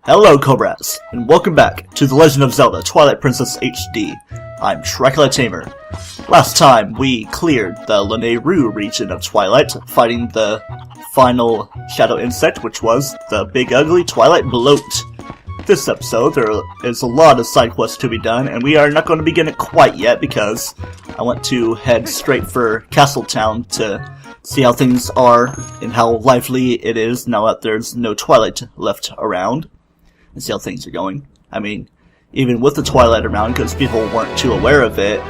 Hello Cobras, and welcome back to The Legend of Zelda Twilight Princess HD. I'm TryclydeTamer. Last time we cleared the Lanayru region of Twilight, fighting the final shadow insect, which was the big ugly Twilight bloat. This episode, there is a lot of side quests to be done, and we are not going to begin it quite yet because I want to head straight for Castle Town to see how things are and how lively it is now that there's no Twilight left around, and see how things are going. I mean, even with the Twilight around, because people weren't too aware of it,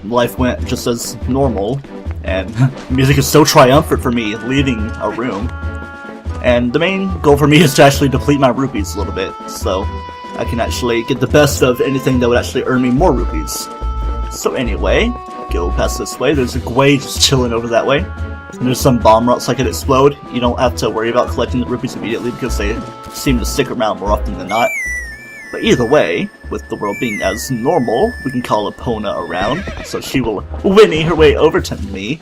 life went just as normal, and music is so triumphant for me leaving a room. And the main goal for me is to actually deplete my rupees a little bit, so I can actually get the best of anything that would actually earn me more rupees. So anyway, go past this way. There's a Gwei just chilling over that way. And there's some bomb routes that could explode. You don't have to worry about collecting the rupees immediately because they seem to stick around more often than not. But either way, with the world being as normal, we can call Epona around, so she will whinny her way over to me.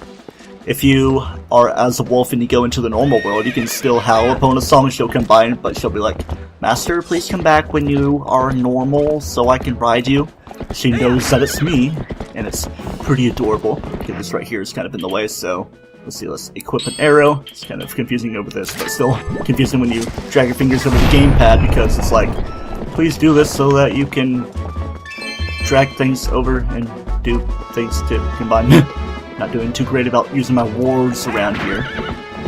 If you are as a wolf and you go into the normal world, you can still howl Epona's song. She'll come by, but she'll be like, "Master, please come back when you are normal so I can ride you." She knows that it's me, and it's pretty adorable. Okay, this right here is kind of in the way, so let's see, let's equip an arrow. It's kind of confusing over this, but still confusing when you drag your fingers over the gamepad because it's like, please do this so that you can drag things over and do things to combine. Not doing too great about using my wards around here.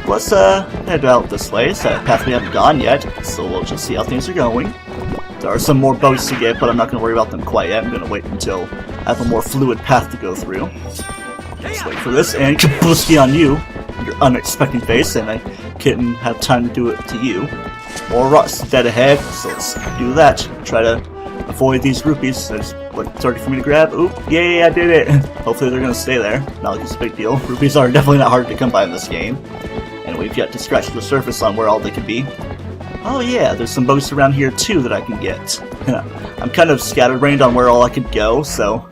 Let's head out this way. It's a path we haven't gone yet, so we'll just see how things are going. There are some more bugs to get, but I'm not going to worry about them quite yet. I'm going to wait until I have a more fluid path to go through. Let's wait for this, and kabuski on you, your unexpected face, and I couldn't have time to do it to you. More rocks dead ahead, so let's do that. Try to avoid these rupees. There's like 30 for me to grab. Oop, yay, I did it! Hopefully they're going to stay there. Not like it's a big deal. Rupees are definitely not hard to come by in this game. And we've yet to scratch the surface on where all they could be. Oh yeah, there's some bugs around here too that I can get. I'm kind of scatterbrained on where all I could go, so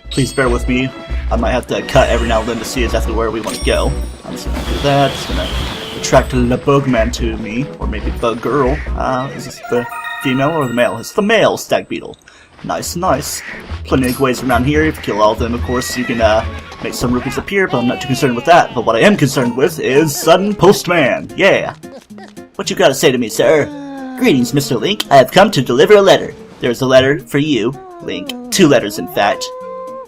please bear with me. I might have to cut every now and then to see exactly where we want to go. I'm just going to do that. Just going to attract the bugman to me, or maybe bug girl. Is this the female or the male? It's the male stag beetle. Nice, nice. Plenty of ways around here. If you kill all of them, of course, you can make some rupees appear, but I'm not too concerned with that. But what I am concerned with is sudden postman. Yeah. What you gotta say to me, sir? Greetings, Mr. Link. I have come to deliver a letter. There's a letter for you, Link. 2 letters, in fact.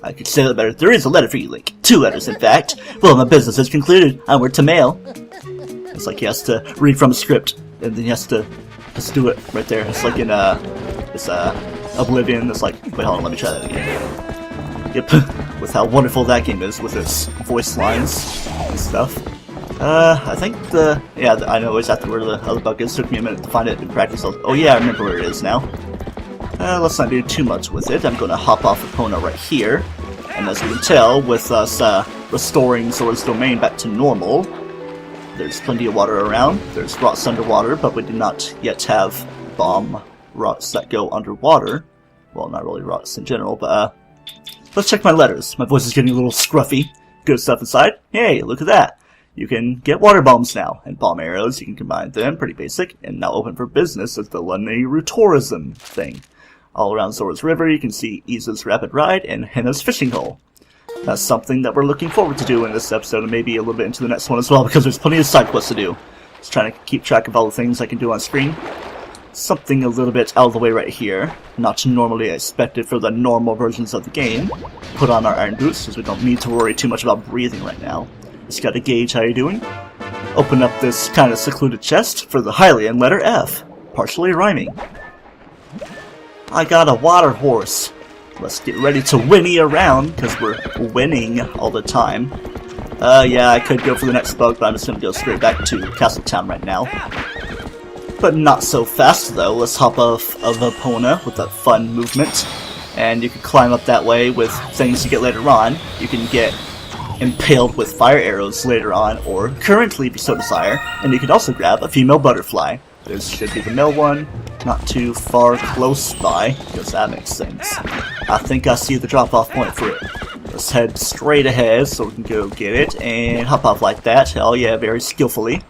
I could say that better. There is a letter for you, Link. 2 letters, in fact. Well, my business is concluded. Onward to mail. It's like he has to read from a script, and then he has to just do it right there. It's like in this Oblivion. It's like, wait, hold on, let me try that again. Yep, with how wonderful that game is with its voice lines and stuff. I think I know exactly where the other bug is. Took me a minute to find it in practice. Oh yeah, I remember where it is now. Let's not do too much with it. I'm going to hop off Epona right here. And as you can tell, with us restoring Zora's domain back to normal, there's plenty of water around. There's rocks underwater, but we do not yet have bomb rocks that go underwater. Well, not really rocks in general, but let's check my letters. My voice is getting a little scruffy. Good stuff inside. Hey, look at that. You can get water bombs now, and bomb arrows, you can combine them, pretty basic, and now open for business as the Lanayru tourism thing. All around Zora's River, you can see Iza's Rapid Ride and Henna's Fishing Hole. That's something that we're looking forward to do in this episode, and maybe a little bit into the next one as well, because there's plenty of side quests to do. Just trying to keep track of all the things I can do on screen. Something a little bit out of the way right here, not normally expected for the normal versions of the game. Put on our iron boots, because we don't need to worry too much about breathing right now. Just gotta gauge how you're doing. Open up this kind of secluded chest for the Hylian letter F, partially rhyming. I got a water horse. Let's get ready to whinny around, because we're winning all the time. Yeah, I could go for the next bug, but I'm just gonna go straight back to Castle Town right now. But not so fast, though. Let's hop off of Epona with that fun movement. And you can climb up that way with things you get later on. You can get impaled with fire arrows later on, or currently if you so desire, and you can also grab a female butterfly. There should be the male one, not too far close by, because that makes sense. I think I see the drop-off point for it. Let's head straight ahead so we can go get it, and hop off like that. Oh yeah, very skillfully.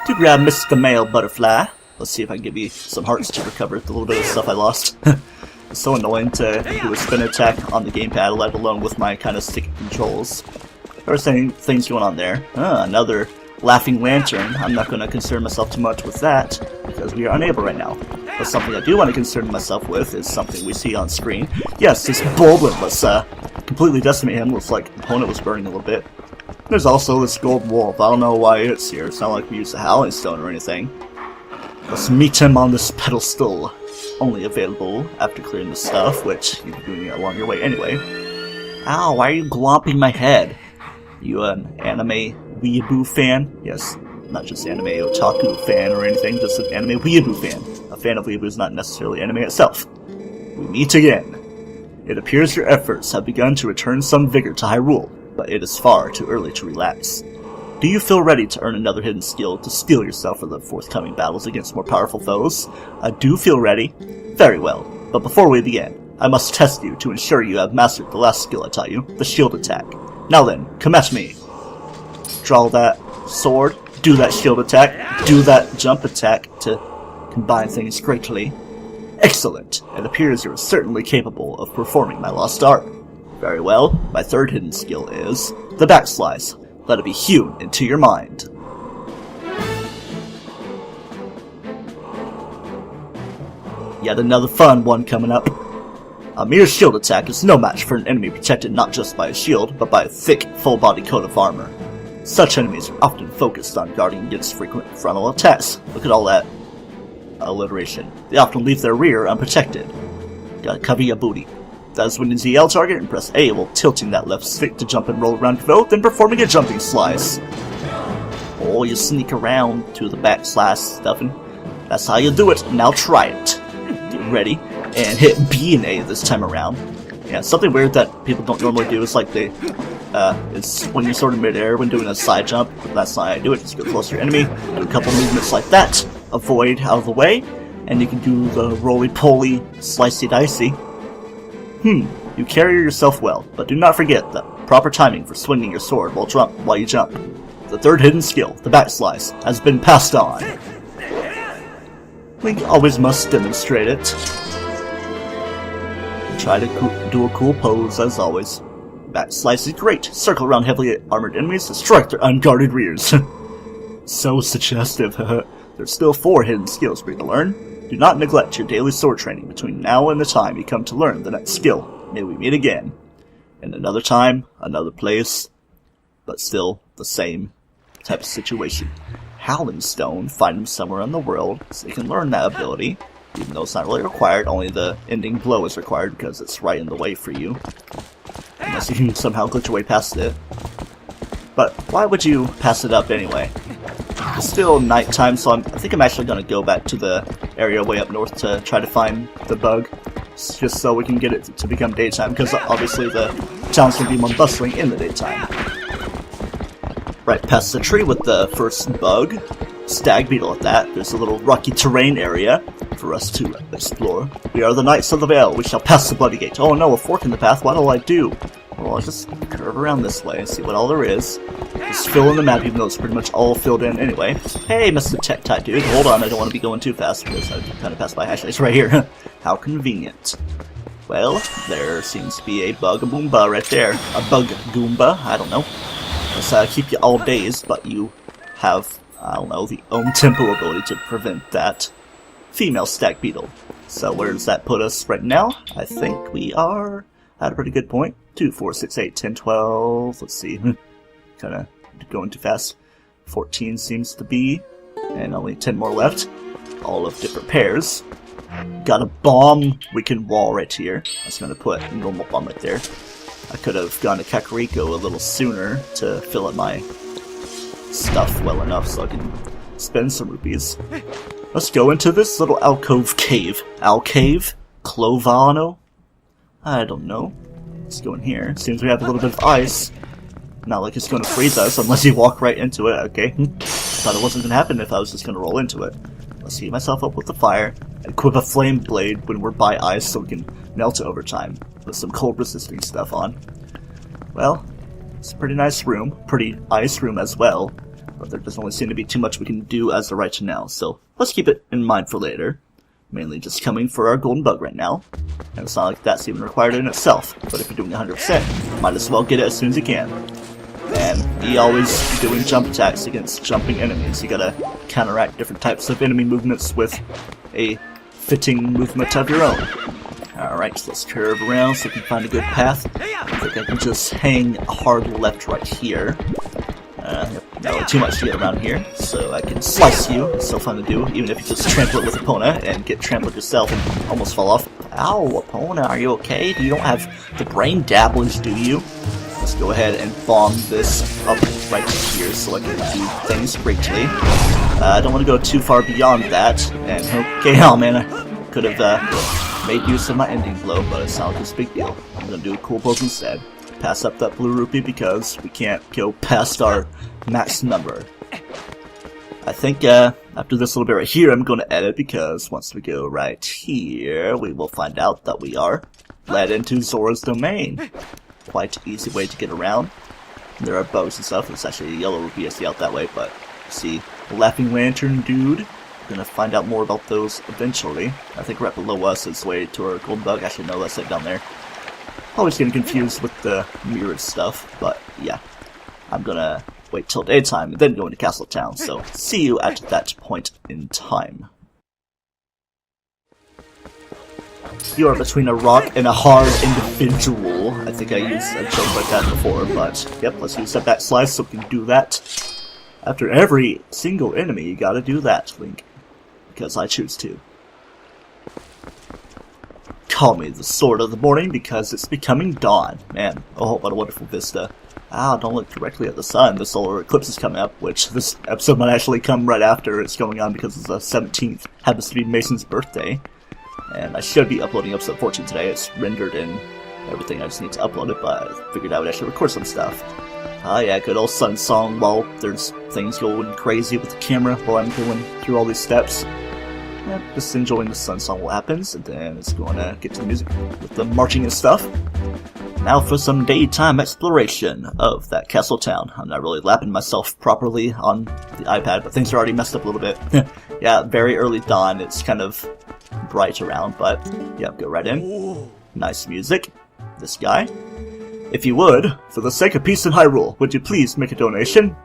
To grab Mr. Male Butterfly. Let's see if I can give you some hearts to recover the little bit of stuff I lost. It's so annoying to do a spin attack on the gamepad, let alone with my kind of sticky controls. There are things going on there. Another laughing lantern. I'm not going to concern myself too much with that, because we are unable right now. But something I do want to concern myself with is something we see on screen. Yes, this Boblin was completely decimate him. Looks like the opponent was burning a little bit. There's also this gold wolf. I don't know why it's here. It's not like we use a howling stone or anything. Let's meet him on this pedestal. Only available after clearing the stuff, which you'll be doing it along your way anyway. Ow, why are you glomping my head? You an anime weeaboo fan? Yes, not just anime otaku fan or anything, just an anime weeaboo fan. A fan of weeaboo is not necessarily anime itself. We meet again. It appears your efforts have begun to return some vigor to Hyrule, but it is far too early to relax. Do you feel ready to earn another hidden skill to steel yourself for the forthcoming battles against more powerful foes? I do feel ready. Very well, but before we begin, I must test you to ensure you have mastered the last skill I taught you, the shield attack. Now then, come at me. Draw that sword, do that shield attack, do that jump attack to combine things greatly. Excellent! It appears you are certainly capable of performing my lost art. Very well, my third hidden skill is the backslice. Let it be hewn into your mind. Yet another fun one coming up. A mere shield attack is no match for an enemy protected not just by a shield, but by a thick, full-body coat of armor. Such enemies are often focused on guarding against frequent frontal attacks. Look at all that alliteration. They often leave their rear unprotected. Gotta cover your booty. That is when you ZL target and press A while tilting that left stick to jump and roll around your foe, then performing a jumping slice. Oh, you sneak around to the back slice stuffing. That's how you do it. Now try it. Get ready and hit B and A this time around. Yeah, something weird that people don't normally do is like they, is when you're sort of midair when doing a side jump. That's not how I do it. Just go close to your enemy, do a couple movements like that, avoid out of the way, and you can do the roly-poly, slicey-dicey. You carry yourself well, but do not forget the proper timing for swinging your sword while you jump. The third hidden skill, the backslice, has been passed on. Link always must demonstrate it. Try to do a cool pose as always. Backslice is great. Circle around heavily armored enemies to strike their unguarded rears. So suggestive. There's still 4 hidden skills for you to learn. Do not neglect your daily sword training between now and the time you come to learn the next skill. May we meet again. In another time, another place, but still the same type of situation. Howling Stone, find them somewhere in the world so you can learn that ability, even though it's not really required, only the ending blow is required because it's right in the way for you. Unless you can somehow glitch your way past it. But why would you pass it up anyway? It's still nighttime, so I think I'm actually going to go back to the area way up north to try to find the bug, just so we can get it to become daytime, because obviously the town's going to be more bustling in the daytime. Right past the tree with the first bug, stag beetle at that. There's a little rocky terrain area for us to explore. We are the Knights of the Vale. We shall pass the Bloody Gate. Oh no, a fork in the path. What'll I do? Well, I'll just curve around this way and see what all there is. Just fill in the map, even though it's pretty much all filled in anyway. Hey, Mr. Tech-Type dude. Hold on, I don't want to be going too fast because I kind of passed by. Actually, it's right here. How convenient. Well, there seems to be a bug-a-boomba right there. A bug-goomba, I don't know. Let's keep you all dazed, but you have, I don't know, the own tempo ability to prevent that female stag beetle. So where does that put us right now? I think we are at a pretty good point. 2, 4, 6, 8, 10, 12. Let's see. Kind of going too fast. 14 seems to be, and only 10 more left. All of different pairs. Got a bomb weakened wall right here. I was going to put a normal bomb right there. I could have gone to Kakariko a little sooner to fill up my stuff well enough so I can spend some rupees. Let's go into this little alcove cave. Alcave? Clovano? I don't know. Let's go in here. Seems we have a little bit of ice. Not like it's going to freeze us unless you walk right into it. Okay. Thought it wasn't going to happen if I was just going to roll into it. Let's heat myself up with the fire. Equip a flame blade when we're by ice so we can melt it over time. With some cold resisting stuff on. Well, it's a pretty nice room. Pretty ice room as well. but there doesn't really seem to be too much we can do as of right now, so let's keep it in mind for later. Mainly just coming for our golden bug right now, and it's not like that's even required in itself, but if you're doing 100%, might as well get it as soon as you can. And be always doing jump attacks against jumping enemies. You gotta counteract different types of enemy movements with a fitting movement of your own. Alright, so let's curve around so we can find a good path. I think I can just hang a hard left right here. Not too much to get around here, so I can slice you. It's so fun to do, even if you just trample it with Epona and get trampled yourself and almost fall off. Ow, Epona, are you okay? You don't have the brain dabblers, do you? Let's go ahead and bomb this up right here so I can do things greatly. I don't want to go too far beyond that. And okay, oh man, I could have made use of my ending blow, but it's not like it's a big deal. I'm gonna do a cool pose instead. Pass up that blue rupee because we can't go past our max number. I think after this little bit right here, I'm going to edit because once we go right here, we will find out that we are led into Zora's domain. Quite easy way to get around. There are bows and stuff. It's actually a yellow rupee I see out that way, but see, Laughing Lantern dude. We're going to find out more about those eventually. I think right below us is the way to our golden bug. Actually, no, that's it down there. Always getting confused with the mirrored stuff, but yeah. I'm gonna wait till daytime and then go into Castle Town, so see you at that point in time. You are between a rock and a hard individual. I think I used a joke like that before, but yep, let's use that backslash so we can do that. After every single enemy, you gotta do that, Link. Because I choose to. Call me the sword of the morning because it's becoming dawn. Man, oh, what a wonderful vista. Ah, don't look directly at the sun. The solar eclipse is coming up, which this episode might actually come right after it's going on because it's the 17th. Happens to be Mason's birthday. And I should be uploading episode 14 today. It's rendered and everything. I just need to upload it, but I figured I would actually record some stuff. Ah, yeah, good old sun song while there's things going crazy with the camera while I'm going through all these steps. Yeah, just enjoying the sun song while it happens, and then it's going to get to the music with the marching and stuff. Now for some daytime exploration of that castle town. I'm not really lapping myself properly on the iPad, but things are already messed up a little bit. Yeah, very early dawn. It's kind of bright around, but yeah, go right in. Nice music. This guy. If you would, for the sake of peace and Hyrule, would you please make a donation?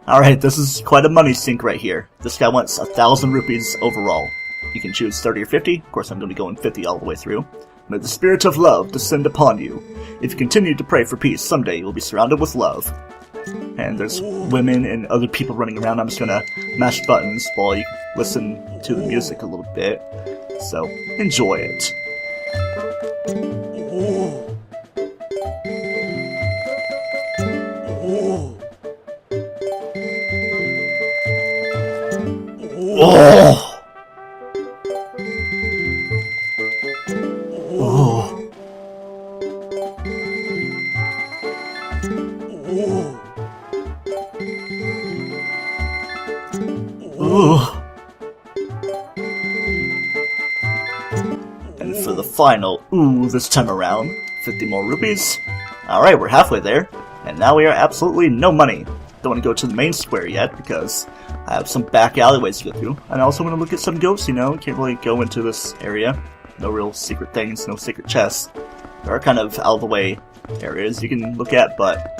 Alright, this is quite a money sink right here. This guy wants 1,000 rupees overall. You can choose 30 or 50. Of course, I'm going to be going 50 all the way through. May the spirit of love descend upon you. If you continue to pray for peace, someday you will be surrounded with love. And there's women and other people running around. I'm just going to mash buttons while you listen to the music a little bit. So, enjoy it. Oh! And for the final ooh this time around, 50 more rupees. Alright, we're halfway there, and now we are absolutely no money. Don't want to go to the main square yet, because I have some back alleyways to go through. And I also want to look at some ghosts, you know, can't really go into this area. No real secret things, no secret chests. There are kind of out-of-the-way areas you can look at, but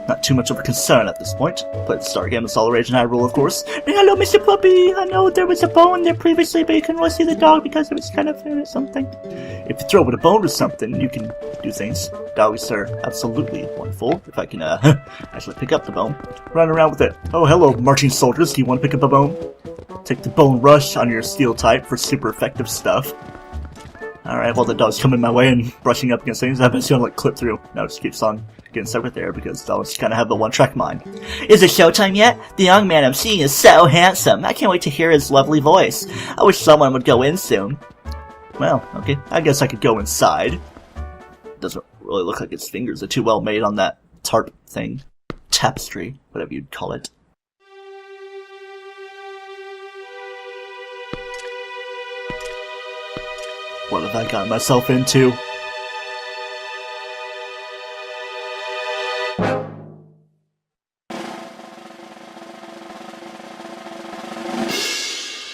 not too much of a concern at this point. Played the Star game, it's all the rage in Hyrule, of course. And hello, Mr. Puppy! I know there was a bone there previously, but you couldn't really see the dog because it was kind of something. If you throw it a bone or something, you can do things. Dogs are absolutely wonderful. If I can actually pick up the bone. Run around with it. Oh, hello, marching soldiers. Do you want to pick up a bone? Take the bone rush on your steel type for super effective stuff. Alright, well the dog's coming my way and brushing up against things. I bet it's gonna like clip through. No, it just keeps on getting stuck right there because dogs kind of have the one-track mind. Is it showtime yet? The young man I'm seeing is so handsome. I can't wait to hear his lovely voice. I wish someone would go in soon. Well, okay, I guess I could go inside. Doesn't really look like his fingers are too well made on that tarp thing. Tapestry, whatever you'd call it. What have I gotten myself into?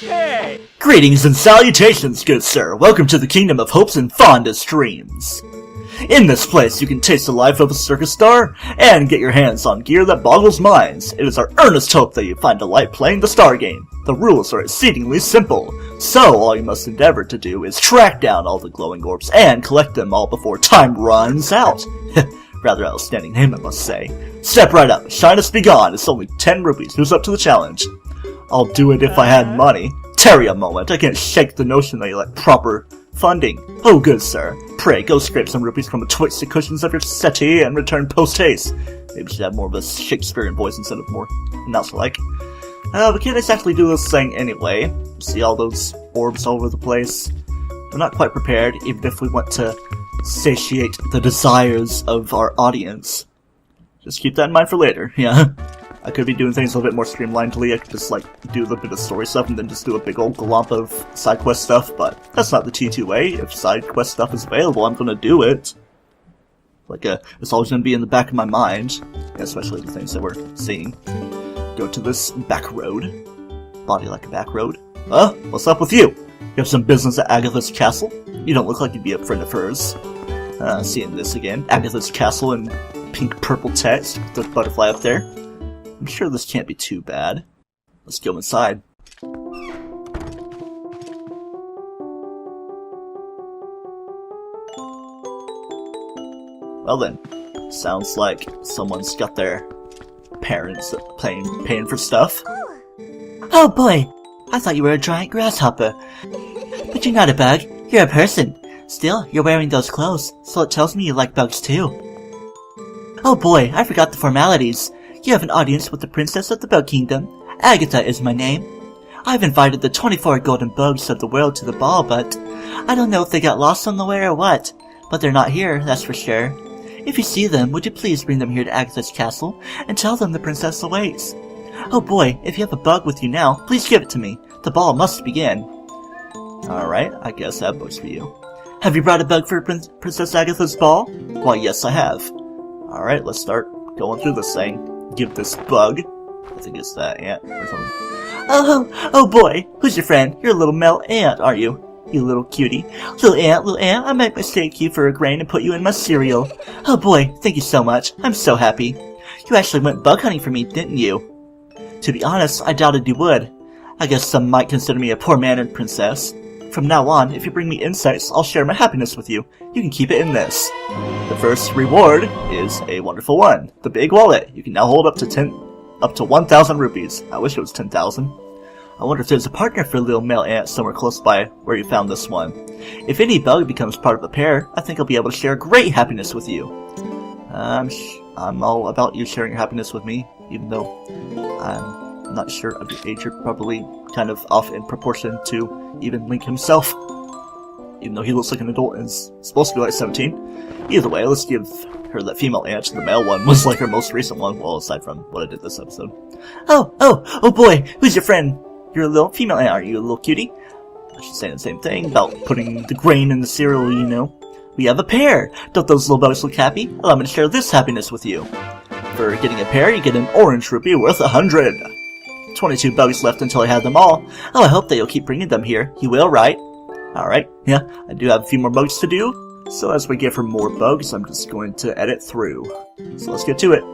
Hey! Greetings and salutations, good sir. Welcome to the kingdom of hopes and fondest dreams. In this place, you can taste the life of a circus star and get your hands on gear that boggles minds. It is our earnest hope that you find delight playing the star game. The rules are exceedingly simple, so all you must endeavor to do is track down all the glowing orbs and collect them all before time runs out. Rather outstanding name, I must say. Step right up, shyness be gone. It's only 10 rupees. Who's up to the challenge? I'll do it if I had money. Tarry a moment, I can't shake the notion that you lack proper funding. Oh, good sir. Pray, go scrape some rupees from betwixt the cushions of your settee and return post-haste. Maybe you should have more of a Shakespearean voice instead of more announcer-like. We can't exactly do this thing anyway. See all those orbs all over the place? We're not quite prepared, even if we want to satiate the desires of our audience. Just keep that in mind for later, yeah. I could be doing things a little bit more streamlinedly. I could just, like, do a little bit of story stuff and then just do a big old glomp of side quest stuff, but that's not the T2 way. If side quest stuff is available, I'm gonna do it. Like, it's always gonna be in the back of my mind, especially the things that we're seeing. Go to this back road. Body like a back road. What's up with you? You have some business at Agatha's castle? You don't look like you'd be a friend of hers. Seeing this again. Agatha's castle in pink-purple text with the butterfly up there. I'm sure this can't be too bad. Let's go inside. Well then, sounds like someone's got their parents paying for stuff. Oh boy, I thought you were a giant grasshopper. But you're not a bug, you're a person. Still, you're wearing those clothes, so it tells me you like bugs too. Oh boy, I forgot the formalities. You have an audience with the Princess of the Bug Kingdom. Agatha is my name. I've invited the 24 golden bugs of the world to the ball, but I don't know if they got lost on the way or what. But they're not here, that's for sure. If you see them, would you please bring them here to Agatha's castle and tell them the princess awaits? Oh boy, if you have a bug with you now, please give it to me. The ball must begin. Alright, I guess that bug's for you. Have you brought a bug for Princess Agatha's ball? Why, yes, I have. Alright, let's start going through this thing. Give this bug. I think it's that ant or something. Oh boy, who's your friend? You're a little male ant, are you? You little cutie. Little ant, I might mistake you for a grain and put you in my cereal. Oh boy, thank you so much. I'm so happy. You actually went bug hunting for me, didn't you? To be honest, I doubted you would. I guess some might consider me a poor-mannered princess. From now on, if you bring me insects, I'll share my happiness with you. You can keep it in this. The first reward is a wonderful one. The big wallet. You can now hold up to 1,000 rupees. I wish it was 10,000. I wonder if there's a partner for little male ant somewhere close by where you found this one. If any bug becomes part of a pair, I think I'll be able to share great happiness with you. I'm all about you sharing your happiness with me, even though I'm not sure of your age. You're probably kind of off in proportion to even Link himself. Even though he looks like an adult and is supposed to be like 17. Either way, let's give her that female ant. The male one was like her most recent one, well, aside from what I did this episode. Oh boy, who's your friend? You're a little female ant, aren't you, a little cutie? I should say the same thing about putting the grain in the cereal, you know. We have a pair! Don't those little bugs look happy? Allow me to share this happiness with you. For getting a pair, you get an orange rupee worth 100. 22 bugs left until I have them all. Oh, I hope that you'll keep bringing them here. You will, right? Alright, yeah, I do have a few more bugs to do. So as we give her more bugs, I'm just going to edit through. So let's get to it.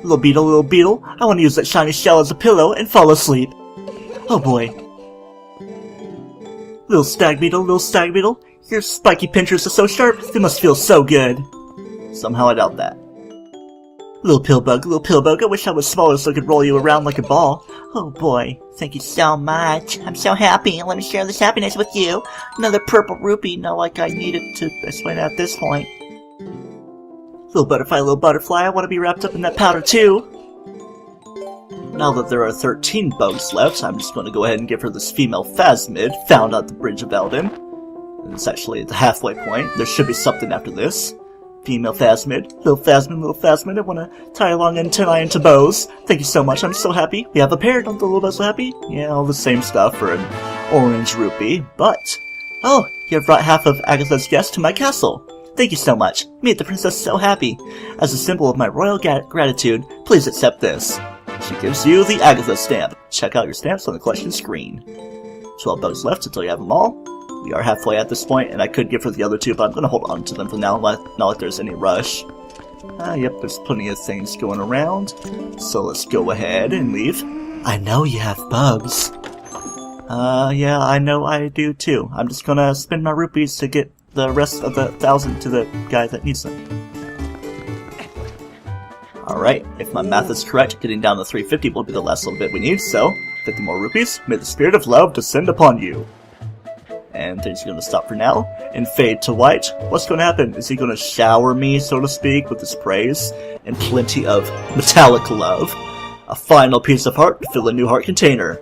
Little beetle, I want to use that shiny shell as a pillow and fall asleep. Oh boy. Little stag beetle, your spiky pinchers are so sharp, they must feel so good. Somehow I doubt that. Little pill bug, I wish I was smaller so I could roll you around like a ball. Oh boy, thank you so much. I'm so happy, let me share this happiness with you. Another purple rupee, not like I needed to explain at this point. Little butterfly, I want to be wrapped up in that powder too. Now that there are 13 bugs left, I'm just going to go ahead and give her this female phasmid found at the Bridge of Eldin. And it's actually at the halfway point. There should be something after this. Female phasmid, little phasmid, I want to tie along and tie into bows. Thank you so much, I'm so happy. We have a pair, don't the little bugs happy? Yeah, all the same stuff for an orange rupee, but... Oh, you have brought half of Agatha's guests to my castle. Thank you so much. Made the princess so happy. As a symbol of my royal gratitude, please accept this. She gives you the Agatha stamp. Check out your stamps on the collection screen. 12 bugs left until you have them all. We are halfway at this point, and I could give her the other 2, but I'm going to hold on to them for now, not like there's any rush. Yep, there's plenty of things going around, so let's go ahead and leave. I know you have bugs. Yeah, I know I do too. I'm just gonna spend my rupees to get the rest of the 1,000 to the guy that needs them. Alright, if my math is correct, getting down to 350 will be the last little bit we need, so 50 more rupees. May the spirit of love descend upon you. And things are going to stop for now and fade to white. What's going to happen? Is he going to shower me, so to speak, with his praise and plenty of metallic love? A final piece of heart to fill a new heart container.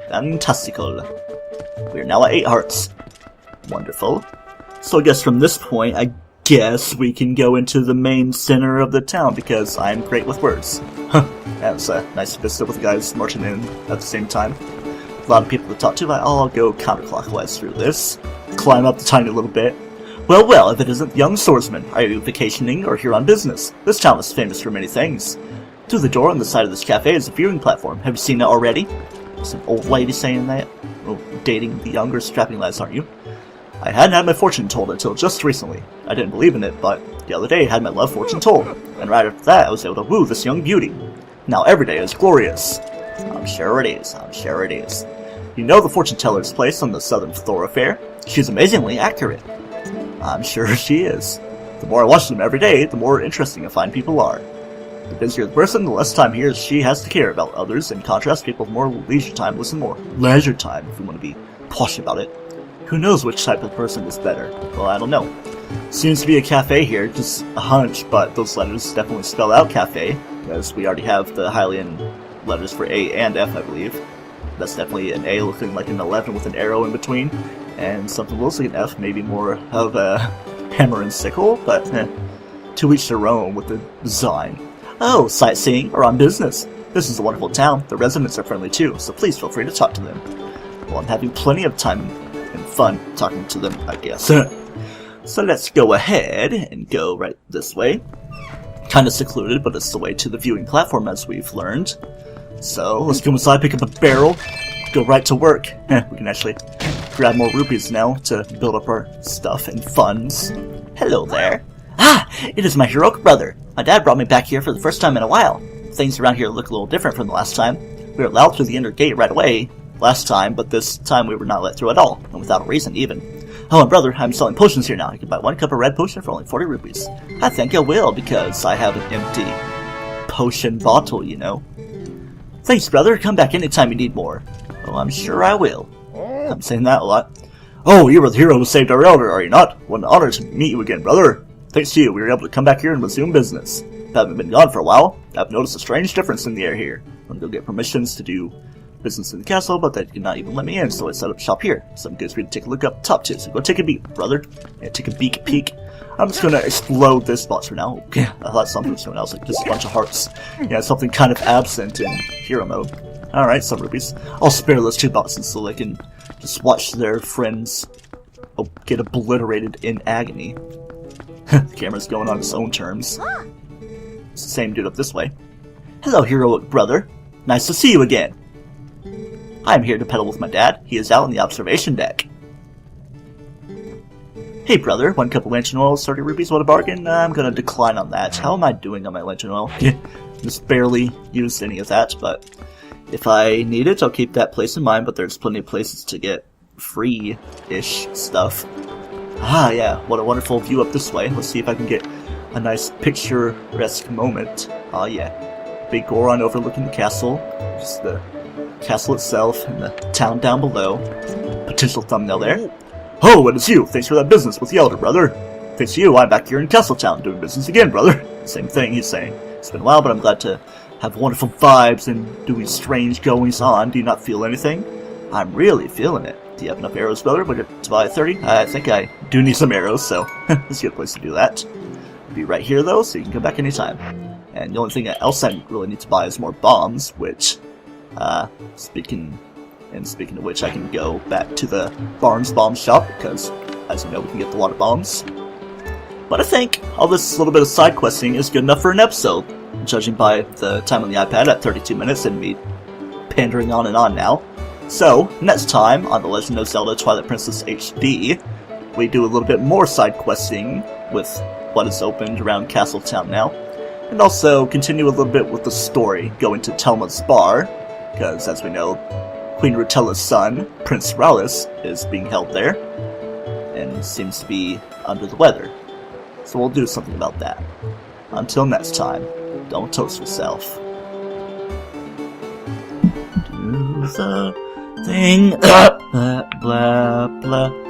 Fantastical. We are now at 8 hearts. Wonderful. So I guess from this point, I guess we can go into the main center of the town because I'm great with words. That's a nice vista with the guys marching in at the same time. A lot of people to talk to, but I'll go counterclockwise through this. Climb up the tiny little bit. Well, well, if it isn't the young swordsman, are you vacationing or here on business? This town is famous for many things. Through the door on the side of this cafe is a viewing platform. Have you seen it already? Some old lady saying that. Oh, dating the younger strapping lads, aren't you? I hadn't had my fortune told until just recently. I didn't believe in it, but the other day I had my love fortune told. And right after that, I was able to woo this young beauty. Now every day is glorious. I'm sure it is. I'm sure it is. You know the fortune teller's place on the southern thoroughfare? She's amazingly accurate. I'm sure she is. The more I watch them every day, the more interesting I find people are. The busier the person, the less time she has to care about others. In contrast, people with more leisure time listen more. Leisure time, if we want to be posh about it. Who knows which type of person is better? Well, I don't know. Seems to be a cafe here, just a hunch, but those letters definitely spell out cafe, because we already have the Hylian letters for A and F, I believe. That's definitely an A looking like an 11 with an arrow in between, and something looks like an F, maybe more of a hammer and sickle, but to each their own with the design. Oh, sightseeing or on business? This is a wonderful town. The residents are friendly too, so please feel free to talk to them. Well, I'm having plenty of time and fun talking to them, I guess. So let's go ahead and go right this way. Kinda secluded, but it's the way to the viewing platform as we've learned. So let's go inside, pick up a barrel, go right to work. We can actually grab more rupees now to build up our stuff and funds. Hello there. Ah, it is my heroic brother. My dad brought me back here for the first time in a while. Things around here look a little different from the last time. We were allowed through the inner gate right away last time, but this time we were not let through at all, and without a reason even. Oh, and brother, I'm selling potions here now. You can buy 1 cup of red potion for only 40 rupees. I think I will, because I have an empty potion bottle, you know. Thanks, brother. Come back anytime you need more. Oh, I'm sure I will. I'm saying that a lot. Oh, you were the hero who saved our elder, are you not? What an honor to meet you again, brother. Thanks to you, we were able to come back here and resume business. I haven't been gone for a while. I've noticed a strange difference in the air here. I'm gonna go get permissions to do business in the castle, but they did not even let me in, so I set up shop here. Some goods for you to take a look up top to, so go take a peek, brother. Yeah, take a peek. I'm just gonna explode this box for now. Yeah, I thought something was going else, like just a bunch of hearts. Yeah, something kind of absent in hero mode. Alright, some rupees. I'll spare those 2 boxes so they can just watch their friends get obliterated in agony. The camera's going on its own terms. It's the same dude up this way. Hello, heroic brother. Nice to see you again. I am here to pedal with my dad. He is out on the observation deck. Hey brother, 1 cup of lantern oil, 30 rupees, what a bargain. I'm gonna decline on that. How am I doing on my lantern oil? Just barely used any of that, but if I need it, I'll keep that place in mind, but there's plenty of places to get free-ish stuff. Ah, yeah, what a wonderful view up this way. Let's see if I can get a nice picturesque moment. Ah, yeah. Big Goron overlooking the castle. Just the castle itself and the town down below. Potential thumbnail there. Oh, it is you! Thanks for that business with the elder, brother. Thanks to you, I'm back here in Castletown doing business again, brother. Same thing, he's saying. It's been a while, but I'm glad to have wonderful vibes and doing strange goings-on. Do you not feel anything? I'm really feeling it. Do you have enough arrows, brother? We'll get to buy 30? I think I do need some arrows, so this is a good place to do that. Be right here, though, so you can come back anytime. And the only thing else I really need to buy is more bombs, which, speaking of which, I can go back to the Barnes Bomb Shop, because, as you know, we can get a lot of bombs. But I think all this little bit of side questing is good enough for an episode. judging by the time on the iPad at 32 minutes and me pandering on and on now. So, next time on The Legend of Zelda Twilight Princess HD, we do a little bit more side questing with what is opened around Castle Town now, and also continue a little bit with the story, going to Telma's bar, because as we know, Queen Rutella's son, Prince Ralis, is being held there, and seems to be under the weather. So we'll do something about that. Until next time, don't toast yourself. Do the thing, blah blah blah.